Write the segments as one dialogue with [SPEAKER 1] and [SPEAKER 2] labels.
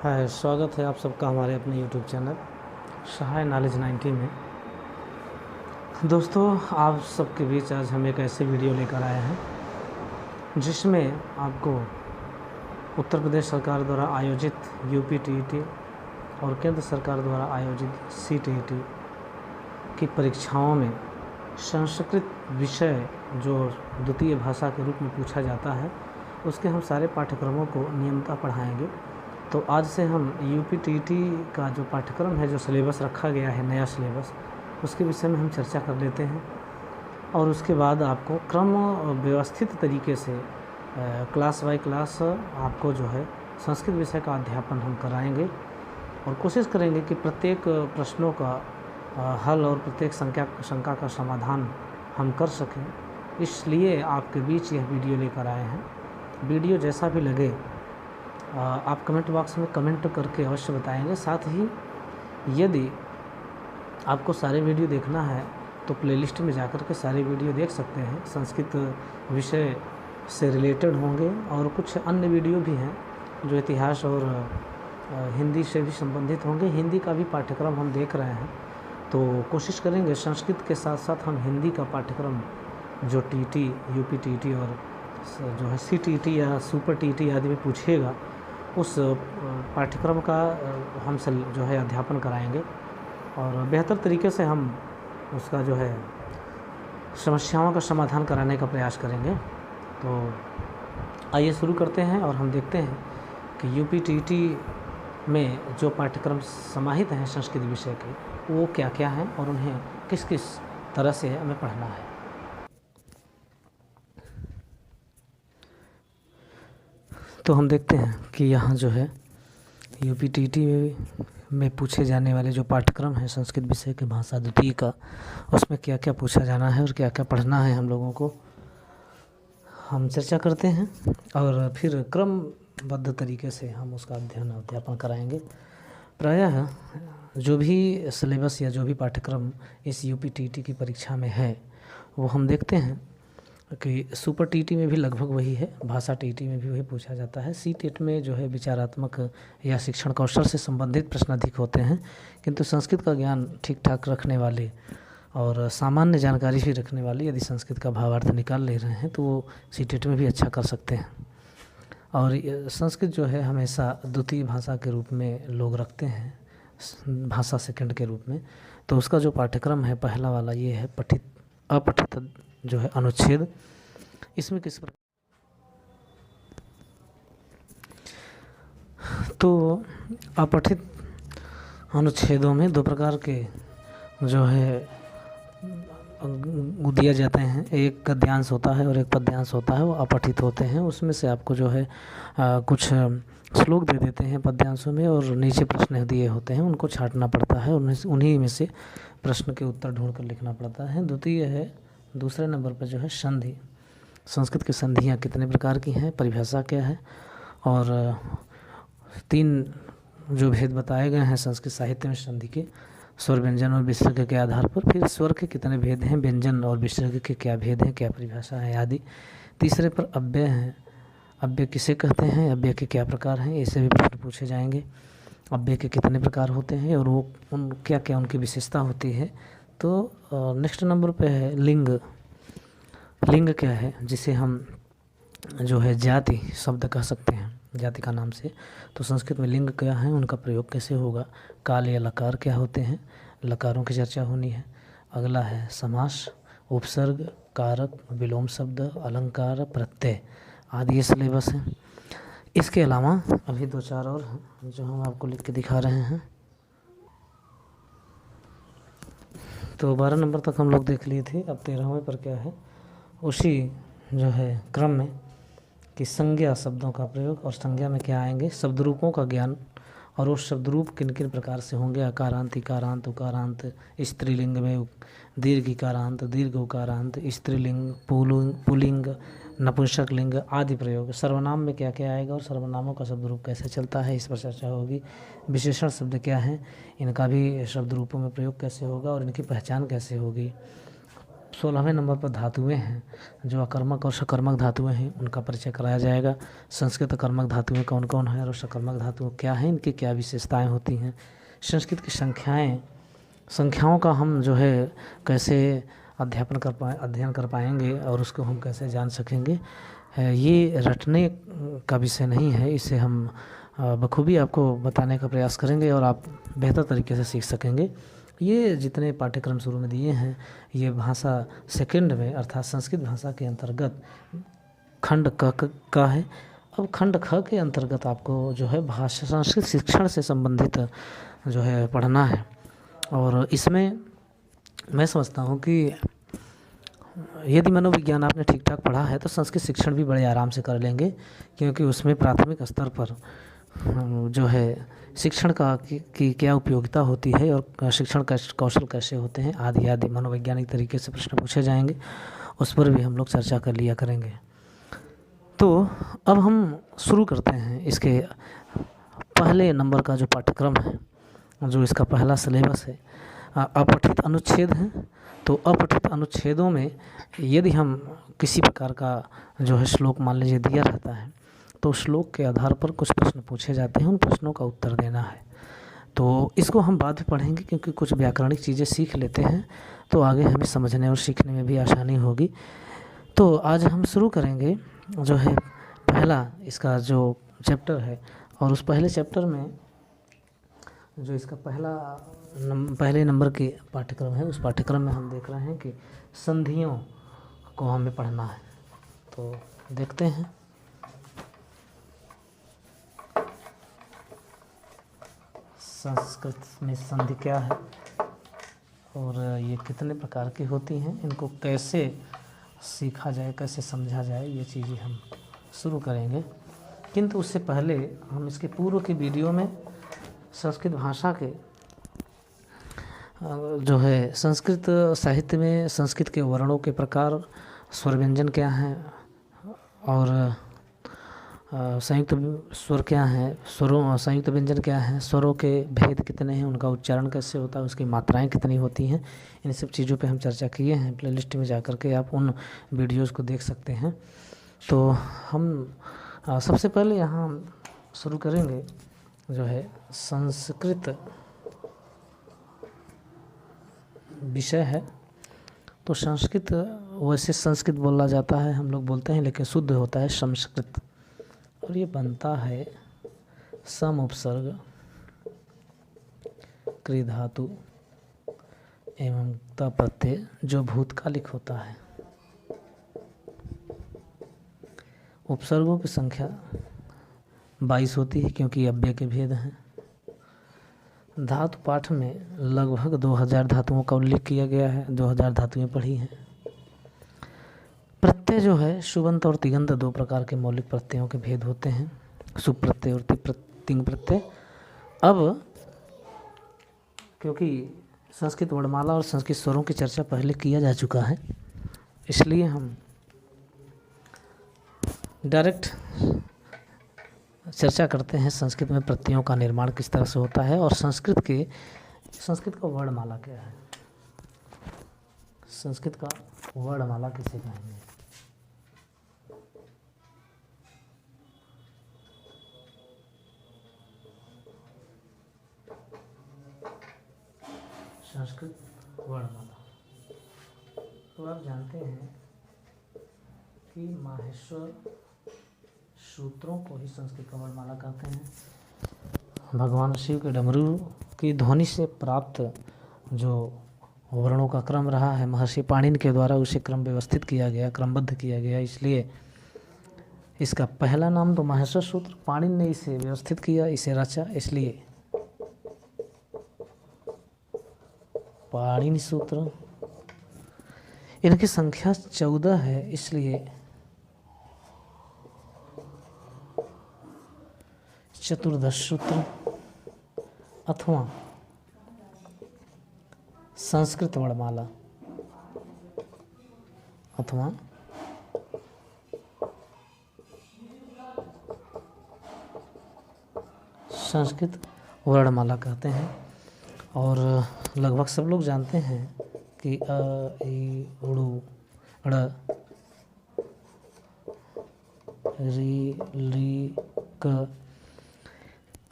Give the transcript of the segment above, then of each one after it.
[SPEAKER 1] हाय, स्वागत है आप सबका हमारे अपने यूट्यूब चैनल सहाय नॉलेज 90 में। दोस्तों, आप सबके बीच आज हम एक ऐसे वीडियो लेकर आए हैं जिसमें आपको उत्तर प्रदेश सरकार द्वारा आयोजित यूपी-टीईटी और केंद्र सरकार द्वारा आयोजित सीटीईटी की परीक्षाओं में संस्कृत विषय जो द्वितीय भाषा के रूप में पूछा जाता है, उसके हम सारे पाठ्यक्रमों को नियमितः पढ़ाएंगे। तो आज से हम यूपी-टीईटी का जो पाठ्यक्रम है, जो सिलेबस रखा गया है, नया सिलेबस, उसके विषय में हम चर्चा कर लेते हैं और उसके बाद आपको क्रम व्यवस्थित तरीके से क्लास बाय क्लास आपको जो है संस्कृत विषय का अध्यापन हम कराएंगे और कोशिश करेंगे कि प्रत्येक प्रश्नों का हल और प्रत्येक शंका का समाधान हम कर सकें। इसलिए आपके बीच यह वीडियो लेकर आए हैं। वीडियो जैसा भी लगे आप कमेंट बॉक्स में कमेंट करके अवश्य बताएंगे। साथ ही यदि आपको सारे वीडियो देखना है तो प्लेलिस्ट में जाकर के सारे वीडियो देख सकते हैं। संस्कृत विषय से रिलेटेड होंगे और कुछ अन्य वीडियो भी हैं जो इतिहास और हिंदी से भी संबंधित होंगे। हिंदी का भी पाठ्यक्रम हम देख रहे हैं, तो कोशिश करेंगे संस्कृत के साथ साथ हम हिंदी का पाठ्यक्रम जो टीटी, यूपी-टीईटी और जो है सीटीईटी या सुपर टीईटी आदि में पूछेगा, उस पाठ्यक्रम का हम जो है अध्यापन कराएंगे और बेहतर तरीके से हम उसका जो है समस्याओं का समाधान कराने का प्रयास करेंगे। तो आइए शुरू करते हैं और हम देखते हैं कि यूपी-टीईटी में जो पाठ्यक्रम समाहित हैं संस्कृत विषय के, वो क्या क्या हैं और उन्हें किस किस तरह से हमें पढ़ना है। तो हम देखते हैं कि यहाँ जो है यूपी-टीईटी में पूछे जाने वाले जो पाठ्यक्रम है संस्कृत विषय के भाषा द्वितीय का, उसमें क्या क्या पूछा जाना है और क्या क्या पढ़ना है हम लोगों को, हम चर्चा करते हैं और फिर क्रमबद्ध तरीके से हम उसका अध्यापन कराएंगे। प्रायः जो भी सिलेबस या जो भी पाठ्यक्रम इस यूपी-टीईटी की परीक्षा में है, वो हम देखते हैं कि सुपर टीईटी में भी लगभग वही है, भाषा टीईटी में भी वही पूछा जाता है। सीटेट में जो है विचारात्मक या शिक्षण कौशल से संबंधित प्रश्न अधिक होते हैं, किंतु संस्कृत का ज्ञान ठीक ठाक रखने वाले और सामान्य जानकारी भी रखने वाले यदि संस्कृत का भावार्थ निकाल ले रहे हैं तो वो सीटेट में भी अच्छा कर सकते हैं। और संस्कृत जो है हमेशा द्वितीय भाषा के रूप में लोग रखते हैं, भाषा सेकंड के रूप में। तो उसका जो पाठ्यक्रम है पहला वाला ये है पठित अपठित जो है अनुच्छेद। इसमें किस प्रकार तो अपठित अनुच्छेदों में दो प्रकार के जो है दिए जाते हैं, एक गद्यांश होता है और एक पद्यांश होता है, वो अपठित होते हैं। उसमें से आपको जो है कुछ श्लोक दे देते हैं पद्यांशों में और नीचे प्रश्न दिए होते हैं, उनको छांटना पड़ता है, उन्हीं में से प्रश्न के उत्तर ढूंढ कर लिखना पड़ता है। द्वितीय है, दूसरे नंबर पर जो है संधि। संस्कृत की संधियाँ कितने प्रकार की हैं, परिभाषा क्या है, और 3 जो भेद बताए गए हैं संस्कृत साहित्य में संधि के, स्वर, व्यंजन और विसर्ग के आधार पर। फिर स्वर के कितने भेद हैं, व्यंजन और विसर्ग के क्या भेद हैं, क्या परिभाषा है आदि। तीसरे पर अव्यय हैं, अव्यय किसे कहते हैं, अव्यय के क्या प्रकार हैं, ऐसे भी प्रश्न पूछे जाएंगे। अव्यय के कितने प्रकार होते हैं और वो क्या क्या उनकी विशेषता होती है। तो नेक्स्ट नंबर पे है लिंग। लिंग क्या है, जिसे हम जो है जाति शब्द कह सकते हैं, जाति का नाम से। तो संस्कृत में लिंग क्या है, उनका प्रयोग कैसे होगा, काल या लकार क्या होते हैं, लकारों की चर्चा होनी है। अगला है समास, उपसर्ग, कारक, विलोम शब्द, अलंकार, प्रत्यय आदि ये सिलेबस है। इसके अलावा अभी 2-4 और हैं जो हम आपको लिख के दिखा रहे हैं। तो 12 नंबर तक हम लोग देख लिए थे, अब 13वें पर क्या है, उसी जो है क्रम में कि संज्ञा शब्दों का प्रयोग और संज्ञा में क्या आएंगे, शब्द रूपों का ज्ञान और वो शब्द रूप किन किन प्रकार से होंगे, अकारांत, इकारांत, उकारांत, स्त्रीलिंग में दीर्घ इकारांत, दीर्घ उकारांत, स्त्रीलिंग, पुल्लिंग, नपुंसक लिंग आदि प्रयोग। सर्वनाम में क्या क्या आएगा और सर्वनामों का शब्द रूप कैसे चलता है, इस पर चर्चा होगी। विशेषण शब्द क्या हैं, इनका भी शब्द रूपों में प्रयोग कैसे होगा और इनकी पहचान कैसे होगी। 16वें नंबर पर धातुएं हैं, जो अकर्मक और सकर्मक धातुएं हैं, उनका परिचय कराया जाएगा। संस्कृत कर्मक धातुएं कौन कौन है और सकर्मक धातुएं क्या हैं, इनकी क्या विशेषताएं होती हैं। संस्कृत की संख्याओं का हम जो है कैसे अध्ययन कर पाएंगे और उसको हम कैसे जान सकेंगे। ये रटने का विषय नहीं है, इसे हम बखूबी आपको बताने का प्रयास करेंगे और आप बेहतर तरीके से सीख सकेंगे। ये जितने पाठ्यक्रम शुरू में दिए हैं, ये भाषा सेकंड में अर्थात संस्कृत भाषा के अंतर्गत खंड क का है। अब खंड ख के अंतर्गत आपको जो है भाषा संस्कृत शिक्षण से संबंधित जो है पढ़ना है। और इसमें मैं समझता हूँ कि यदि मनोविज्ञान आपने ठीक ठाक पढ़ा है तो संस्कृत शिक्षण भी बड़े आराम से कर लेंगे, क्योंकि उसमें प्राथमिक स्तर पर जो है शिक्षण की क्या उपयोगिता होती है और शिक्षण का कौशल कैसे होते हैं आदि आदि मनोवैज्ञानिक तरीके से प्रश्न पूछे जाएंगे, उस पर भी हम लोग चर्चा कर लिया करेंगे। तो अब हम शुरू करते हैं इसके पहले नंबर का जो पाठ्यक्रम है, जो इसका पहला सिलेबस है, अपठित अनुच्छेद हैं। तो अपठित अनुच्छेदों में यदि हम किसी प्रकार का जो है श्लोक मान लीजिए दिया रहता है, तो श्लोक के आधार पर कुछ प्रश्न पूछे जाते हैं, उन प्रश्नों का उत्तर देना है। तो इसको हम बाद में पढ़ेंगे, क्योंकि कुछ व्याकरणिक चीज़ें सीख लेते हैं तो आगे हमें समझने और सीखने में भी आसानी होगी। तो आज हम शुरू करेंगे जो है पहला इसका जो चैप्टर है, और उस पहले चैप्टर में जो इसका पहले नंबर के पाठ्यक्रम है, उस पाठ्यक्रम में हम देख रहे हैं कि संधियों को हमें पढ़ना है। तो देखते हैं। संस्कृत में संधि क्या है और ये कितने प्रकार की होती हैं, इनको कैसे सीखा जाए, कैसे समझा जाए, ये चीज़ें हम शुरू करेंगे। किंतु उससे पहले हम इसके पूर्व के वीडियो में संस्कृत भाषा के जो है संस्कृत साहित्य में संस्कृत के वर्णों के प्रकार, स्वर व्यंजन क्या हैं और संयुक्त स्वर क्या हैं, संयुक्त व्यंजन क्या हैं, स्वरों के भेद कितने हैं, उनका उच्चारण कैसे होता है, उसकी मात्राएं कितनी होती हैं, इन सब चीज़ों पे हम चर्चा किए हैं। प्लेलिस्ट में जाकर के आप उन वीडियोस को देख सकते हैं। तो हम सबसे पहले यहाँ शुरू करेंगे जो है संस्कृत विषय है। तो संस्कृत वैसे संस्कृत बोला जाता है, हम लोग बोलते हैं, लेकिन शुद्ध होता है संस्कृत, और ये बनता है सम उपसर्ग क्रि धातु एवं त प्रत्यय जो भूतकालिक होता है। उपसर्गों की संख्या 22 होती है, क्योंकि अव्यय के भेद हैं। धातु पाठ में लगभग 2000 धातुओं का उल्लेख किया गया है, 2000 धातुएं पढ़ी हैं। प्रत्यय जो है शुबंत और तिगंत दो प्रकार के मौलिक प्रत्ययों के भेद होते हैं, शुभ प्रत्यय और तिंग प्रत्यय। अब क्योंकि संस्कृत वर्णमाला और संस्कृत स्वरों की चर्चा पहले किया जा चुका है, इसलिए हम डायरेक्ट चर्चा करते हैं संस्कृत में प्रत्ययों का निर्माण किस तरह से होता है और संस्कृत का वर्णमाला क्या है, संस्कृत का वर्णमाला किसे कहेंगे। संस्कृत वर्णमाला, तो आप जानते हैं कि माहेश्वर सूत्रों को ही संस्कृत का वर्णमाला कहते हैं। भगवान शिव के डमरू की ध्वनि से प्राप्त जो वर्णों का क्रम रहा है, महर्षि पाणिनि के द्वारा उसे क्रम व्यवस्थित किया गया, क्रमबद्ध किया गया, इसलिए इसका पहला नाम तो माहेश्वर सूत्र, पाणिनि ने इसे व्यवस्थित किया, इसे रचा, इसलिए पाणिनि सूत्र। इनकी संख्या 14 है, इसलिए चतुर्दश सूत्र अथवा संस्कृत वर्णमाला अथवा संस्कृत वर्णमाला कहते हैं। और लगभग सब लोग जानते हैं कि अ ई उड़ू ड़ री ली क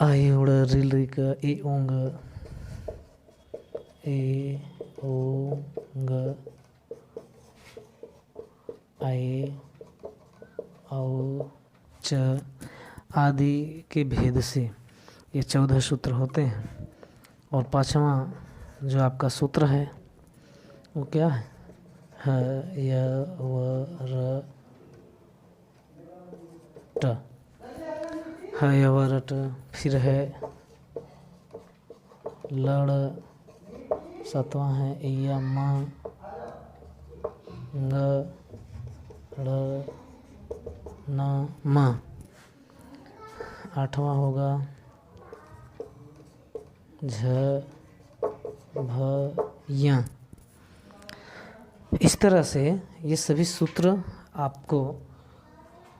[SPEAKER 1] आई उड़ री ली क ई ऊंग ए ऊंग आई औ च आदि के भेद से ये 14 सूत्र होते हैं। और पांचवा जो आपका सूत्र है वो क्या है? ह य व र ट। ह य व र ट। फिर है लड़, सातवां है य म ग ड़ न म। आठवां होगा झ भ य। इस तरह से ये सभी सूत्र आपको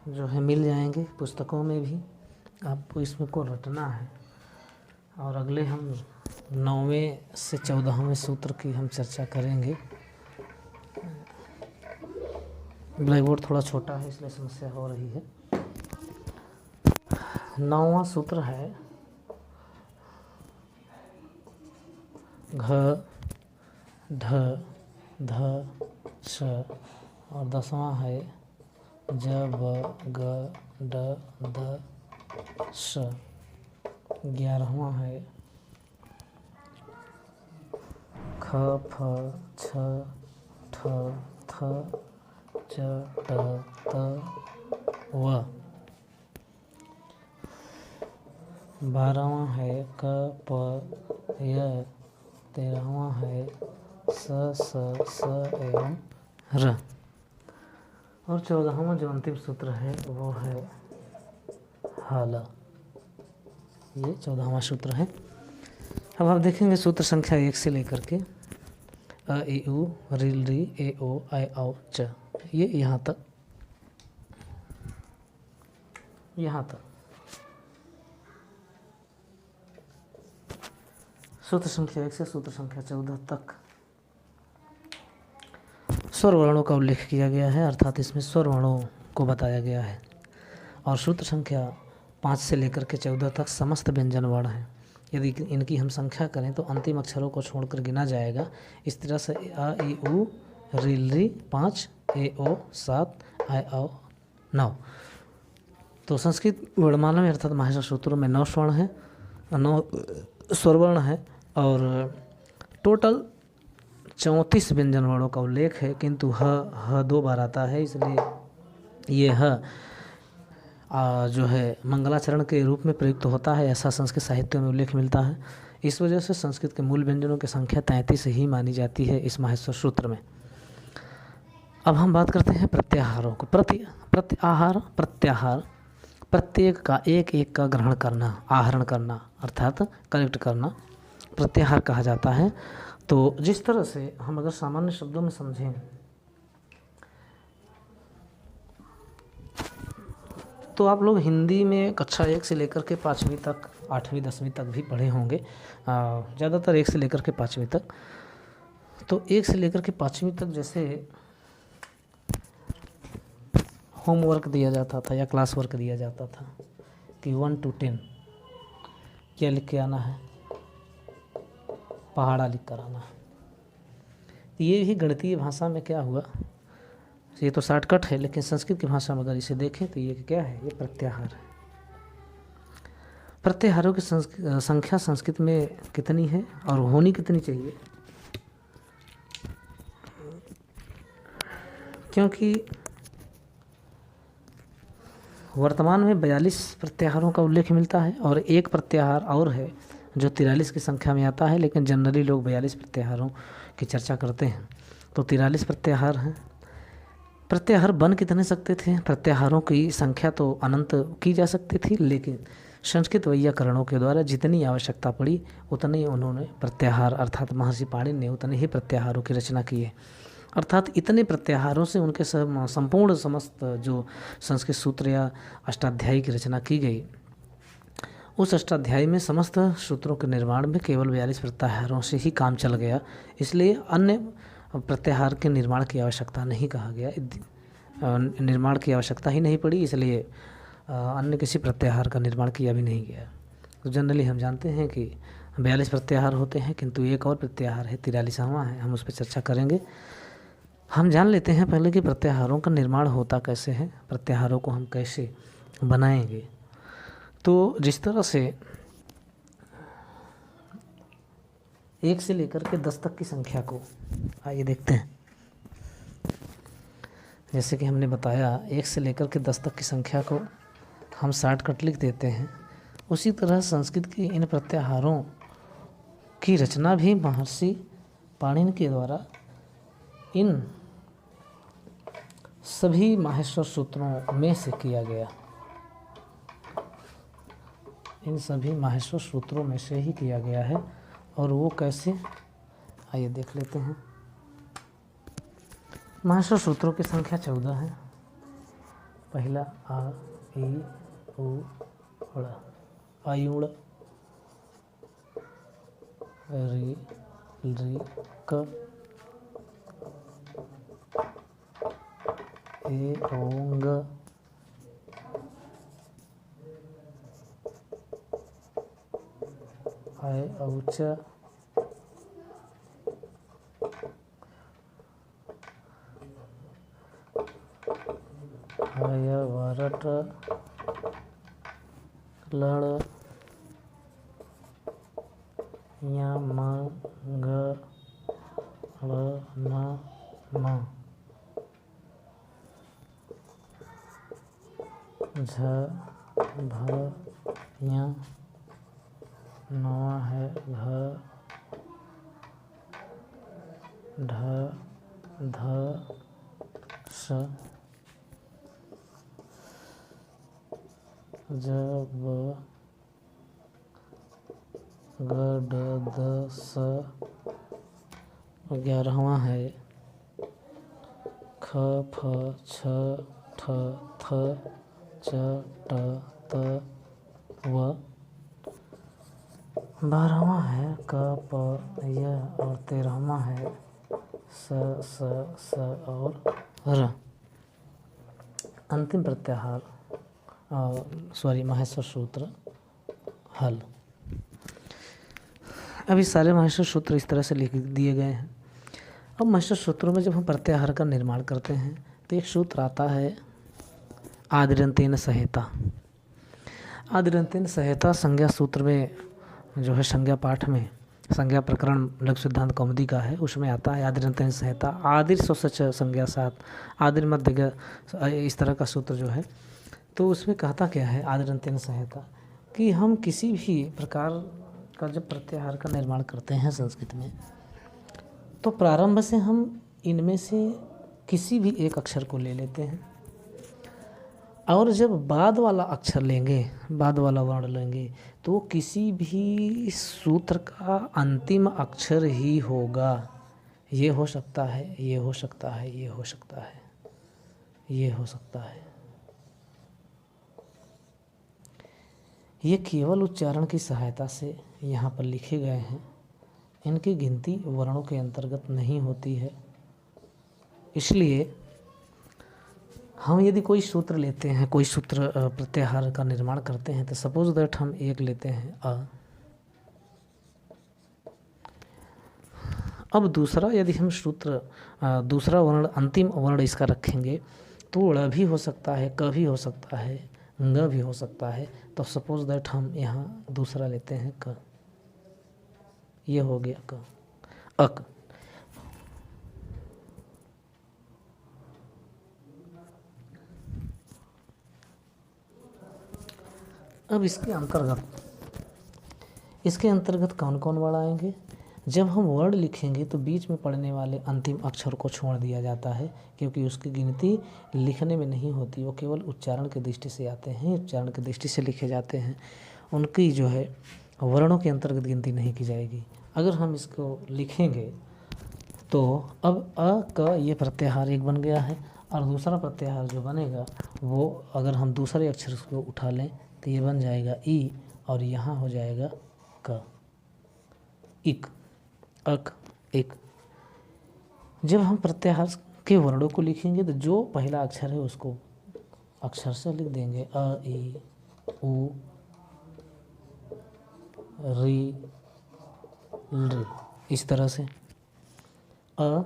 [SPEAKER 1] जो है मिल जाएंगे पुस्तकों में भी, आपको इसमें को रटना है। और अगले हम 9वें से 14वें सूत्र की हम चर्चा करेंगे। ब्लैक बोर्ड थोड़ा छोटा है इसलिए समस्या हो रही है। 9वां सूत्र है घ ढ ध स। और 10वां है ज ब ग ड द स। 11वां है ख फ छ ठ थ च ट त व। 12वां है क प य। 13वां है स स एवं र। और 14वां जो अंतिम सूत्र है वो है हल। ये 14वां सूत्र है। अब आप देखेंगे सूत्र संख्या 1 से लेकर के अ ई उ ऋ री ए ओ ऐ औ च, ये यहाँ तक सूत्र संख्या 1 से सूत्र संख्या 14 तक स्वर वर्णों का उल्लेख किया गया है, अर्थात इसमें स्वर वर्णों को बताया गया है। और सूत्र संख्या 5 से लेकर के 14 तक समस्त व्यंजन वर्ण हैं। यदि इनकी हम संख्या करें तो अंतिम अक्षरों को छोड़कर गिना जाएगा। इस तरह से अ ई उ ऋ री 5, ए ओ 7, ऐ औ 9। तो संस्कृत वर्णमाला में अर्थात माहेश्वर सूत्रों में 9 स्वर्ण है, 9 स्वरवर्ण है और टोटल 34 व्यंजन वर्णों का उल्लेख है। किंतु ह 2 बार आता है, इसलिए ये ह जो है मंगलाचरण के रूप में प्रयुक्त होता है, ऐसा संस्कृत साहित्य में उल्लेख मिलता है। इस वजह से संस्कृत के मूल व्यंजनों की संख्या 33 ही मानी जाती है इस माहेश्वर सूत्र में। अब हम बात करते हैं प्रत्याहारों को। प्रत्याहार, प्रत्याहार प्रत्येक का एक एक का ग्रहण करना, आहरण करना अर्थात कलेक्ट करना प्रत्याहार कहा जाता है। तो जिस तरह से हम अगर सामान्य शब्दों में समझें तो आप लोग हिंदी में कक्षा 1 से लेकर के 5वीं तक, 8वीं 10वीं तक भी पढ़े होंगे, ज़्यादातर 1 से लेकर के 5वीं तक। तो 1 से लेकर के 5वीं तक जैसे होमवर्क दिया जाता था या क्लास वर्क दिया जाता था कि 1 to 10 क्या लिख के आना है, पहाड़ा लिख कर आना है। ये भी गणितीय भाषा में क्या हुआ, ये तो शॉर्टकट है, लेकिन संस्कृत की भाषा में अगर इसे देखें तो ये क्या है, ये प्रत्याहार है। प्रत्याहारों की संख्या संस्कृत में कितनी है और होनी कितनी चाहिए, क्योंकि वर्तमान में 42 प्रत्याहारों का उल्लेख मिलता है और एक प्रत्याहार और है जो 43 की संख्या में आता है, लेकिन जनरली लोग 42 प्रत्याहारों की चर्चा करते हैं। तो 43 प्रत्याहार हैं। प्रत्याहार बन कितने सकते थे? प्रत्याहारों की संख्या तो अनंत की जा सकती थी, लेकिन संस्कृत वैयाकरणों के द्वारा जितनी आवश्यकता पड़ी उतने उन्होंने प्रत्याहार अर्थात महर्षि पाणिनि ने उतने ही प्रत्याहारों की रचना की है। अर्थात इतने प्रत्याहारों से उनके संपूर्ण समस्त जो संस्कृत सूत्र या अष्टाध्यायी की रचना की गई, उस अष्टाध्यायी में समस्त सूत्रों के निर्माण में केवल 42 प्रत्याहारों से ही काम चल गया। इसलिए अन्य प्रत्याहार के निर्माण की आवश्यकता नहीं कहा गया, निर्माण की आवश्यकता ही नहीं पड़ी, इसलिए अन्य किसी प्रत्याहार का निर्माण किया भी नहीं गया। तो जनरली हम जानते हैं कि 42 प्रत्याहार होते हैं, किंतु एक और प्रत्याहार है 43वां है, हम उस पर चर्चा करेंगे। हम जान लेते हैं पहले कि प्रत्याहारों का निर्माण होता कैसे है, प्रत्याहारों को हम कैसे बनाएंगे। तो जिस तरह से 1 से लेकर के 10 तक की संख्या को आइए देखते हैं। जैसे कि हमने बताया 1 से लेकर के 10 तक की संख्या को हम शॉर्टकट लिख देते हैं, उसी तरह संस्कृत की इन प्रत्याहारों की रचना भी महर्षि पाणिनि के द्वारा इन सभी माहेश्वर सूत्रों में से किया गया, इन सभी माहेश्वर सूत्रों में से ही किया गया है। और वो कैसे, आइए देख लेते हैं। माहेश्वर सूत्रों की संख्या 14 है। पहला आ ई उ ड़, आयुड़, रि ऋ क, ए ओंग, आय औच, आय वरट, लड़, या मंग, ळ न म, झ भ या नवा है घ, ढ ध स, ज ब ग ड द स, 11वां है ख फ छ ठ थ च ट त व, 12वां है क प य, और 13वां है स स स और र। अंतिम प्रत्याहार माहेश्वर सूत्र हल। अभी सारे माहेश्वर सूत्र इस तरह से लिख दिए गए हैं। अब माहेश्वर सूत्रों में जब हम प्रत्याहार का निर्माण करते हैं तो एक सूत्र आता है आदिरंतेन संहिता। आदिरंतेन संहिता संज्ञा सूत्र में जो है, संज्ञा पाठ में, संज्ञा प्रकरण लघु सिद्धांत कौमुदी का है, उसमें आता है आदिरंतेन संहिता, आदिर सो सच संज्ञा सात, आदिर मध्य, इस तरह का सूत्र जो है। तो उसमें कहता क्या है आदिरंतेन संहिता, कि हम किसी भी प्रकार का जब प्रत्याहार का निर्माण करते हैं संस्कृत में, तो प्रारंभ से हम इनमें से किसी भी एक अक्षर को ले लेते हैं, और जब बाद वाला अक्षर लेंगे, बाद वाला वर्ण लेंगे, तो किसी भी सूत्र का अंतिम अक्षर ही होगा। ये हो सकता है, ये हो सकता है, ये हो सकता है, ये हो सकता है। ये केवल उच्चारण की सहायता से यहाँ पर लिखे गए हैं, इनकी गिनती वर्णों के अंतर्गत नहीं होती है। इसलिए हम यदि कोई सूत्र लेते हैं, कोई सूत्र प्रत्याहार का निर्माण करते हैं, तो सपोज दैट हम एक लेते हैं अ। अब दूसरा यदि हम सूत्र दूसरा वर्ण, अंतिम वर्ण इसका रखेंगे, तो ड़ भी हो सकता है, क भी हो सकता है, ङ भी हो सकता है। तो सपोज दैट हम यहाँ दूसरा लेते हैं क, ये हो गया क, अक। अब इसके अंतर्गत कौन कौन वर्ड आएंगे? जब हम वर्ड लिखेंगे तो बीच में पड़ने वाले अंतिम अक्षर को छोड़ दिया जाता है, क्योंकि उसकी गिनती लिखने में नहीं होती, वो केवल उच्चारण की दृष्टि से आते हैं, उच्चारण की दृष्टि से लिखे जाते हैं। उनकी जो है वर्णों के अंतर्गत गिनती नहीं की जाएगी। अगर हम इसको लिखेंगे तो अब अ क ये प्रत्याहार एक बन गया है, और दूसरा प्रत्याहार जो बनेगा वो अगर हम दूसरे अक्षर को उठा लें तो ये बन जाएगा ई, और यहाँ हो जाएगा क, इक, अक, इक। जब हम प्रत्याहार के वर्णों को लिखेंगे तो जो पहला अक्षर है उसको अक्षर से लिख देंगे। अ, ई, उ, री, ऋ, इस तरह से। अ,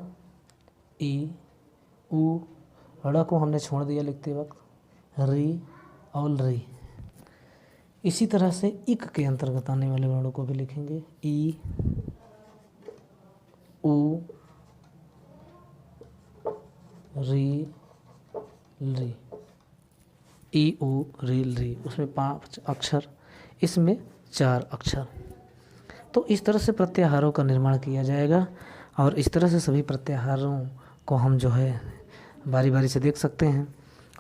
[SPEAKER 1] ई, उ, ड़ को हमने छोड़ दिया लिखते वक्त, री और री। इसी तरह से इक के अंतर्गत आने वाले वर्णों को भी लिखेंगे। ई, उ, री, री, ई, उ, री, री। उसमें 5 अक्षर, इसमें 4 अक्षर। तो इस तरह से प्रत्याहारों का निर्माण किया जाएगा और इस तरह से सभी प्रत्याहारों को हम जो है बारी बारी से देख सकते हैं।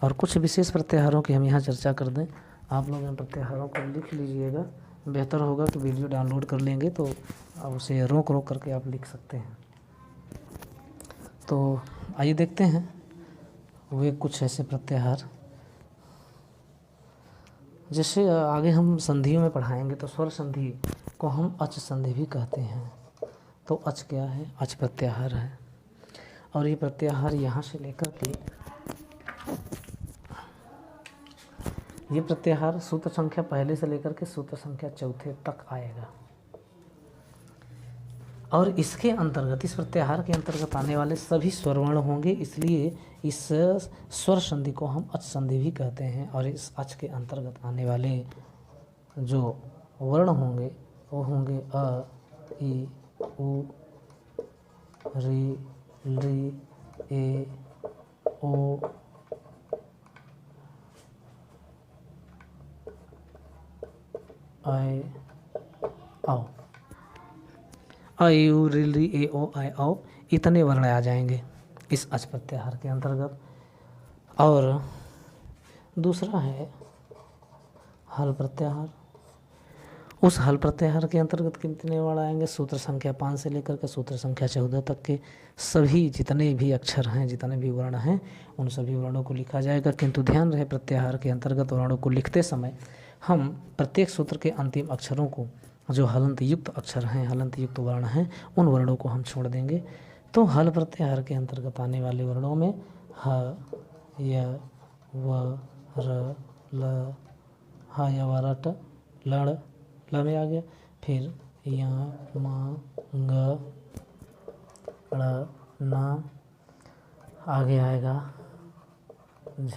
[SPEAKER 1] और कुछ विशेष प्रत्याहारों की हम यहाँ चर्चा कर दें। आप लोग इन प्रत्याहारों को लिख लीजिएगा, बेहतर होगा कि वीडियो डाउनलोड कर लेंगे तो अब उसे रोक करके आप लिख सकते हैं। तो आइए देखते हैं वे कुछ ऐसे प्रत्याहार, जैसे आगे हम संधियों में पढ़ाएंगे तो स्वर संधि को हम अच संधि भी कहते हैं। तो अच क्या है? अच प्रत्याहार है। और ये प्रत्याहार यहाँ से लेकर के ये प्रत्याहार सूत्र संख्या पहले से लेकर के सूत्र संख्या चौथे तक आएगा। और इसके अंतर्गत, इस प्रत्याहार के अंतर्गत आने वाले सभी स्वरवर्ण होंगे, इसलिए इस स्वर संधि को हम अच संधि भी कहते हैं। और इस अच के अंतर्गत आने वाले जो वर्ण होंगे वो होंगे अ, ई, उ, री, ली, ए, ओ, आय, आओ। अ, ई, उ, री, ली, ए, ओ, आय, आओ, इतने वर्ण आ जाएंगे इस अच प्रत्याहार के अंतर्गत। और दूसरा है हल प्रत्याहार। उस हल प्रत्याहार के अंतर्गत कितने वर्ण आएंगे? सूत्र संख्या 5 से लेकर के सूत्र संख्या 14 तक के सभी जितने भी अक्षर हैं, जितने भी वर्ण हैं, उन सभी वर्णों को लिखा जाएगा। किंतु ध्यान रहे, प्रत्याहार के अंतर्गत वर्णों को लिखते समय हम प्रत्येक सूत्र के अंतिम अक्षरों को, जो हलंत युक्त अक्षर हैं, हलंत युक्त वर्ण हैं, उन वर्णों को हम छोड़ देंगे। तो हल प्रत्याहार के अंतर्गत आने वाले वर्णों में ह, य, व, र, ल, ह, य, व, र, ट, लड़, ल में आ गया। फिर या, म, ग, ड़, न, आगे आएगा झ,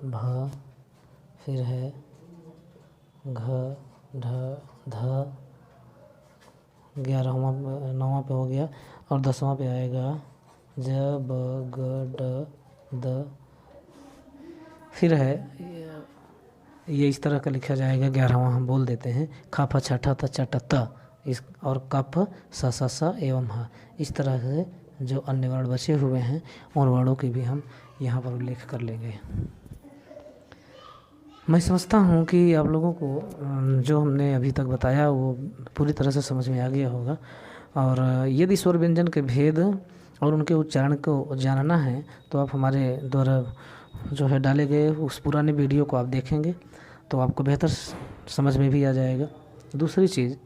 [SPEAKER 1] भ, फिर है घ, ढ, ध, 11वां 9वां पे हो गया। और 10वां पे आएगा ज, ब, ग, ड, द। फिर है ये इस तरह का लिखा जाएगा। 11वां हम बोल देते हैं ख, फ, छ, ठ, थ, च, ट, त, इस और कफ, स, स, स एवं ह। इस तरह से जो अन्य वर्ण बचे हुए हैं उन वर्णों की भी हम यहाँ पर उल्लेख कर लेंगे। मैं समझता हूँ कि आप लोगों को जो हमने अभी तक बताया वो पूरी तरह से समझ में आ गया होगा। और यदि स्वर व्यंजन के भेद और उनके उच्चारण को जानना है तो आप हमारे द्वारा जो है डाले गए उस पुराने वीडियो को आप देखेंगे तो आपको बेहतर समझ में भी आ जाएगा। दूसरी चीज़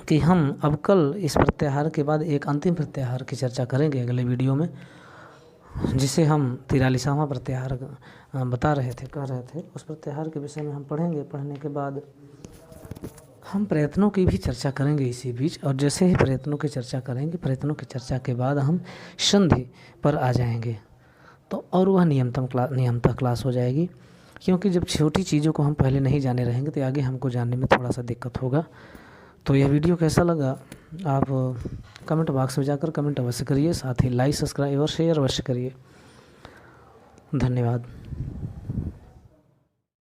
[SPEAKER 1] कि हम अब कल इस प्रत्याहार के बाद एक अंतिम प्रत्याहार की चर्चा करेंगे अगले वीडियो में, जिसे हम 43वां प्रत्याहार बता रहे थे, कह रहे थे। उस प्रत्याहार के विषय में हम पढ़ेंगे। पढ़ने के बाद हम प्रयत्नों की भी चर्चा करेंगे इसी बीच। और जैसे ही प्रयत्नों की चर्चा करेंगे, प्रयत्नों की चर्चा के बाद हम संधि पर आ जाएंगे। तो और वह नियमतः क्लास हो जाएगी, क्योंकि जब छोटी चीज़ों को हम पहले नहीं जाने रहेंगे तो आगे हमको जानने में थोड़ा सा दिक्कत होगा। तो यह वीडियो कैसा लगा आप कमेंट बॉक्स में जाकर कमेंट अवश्य करिए। साथ ही लाइक, सब्सक्राइब और शेयर अवश्य करिए। धन्यवाद।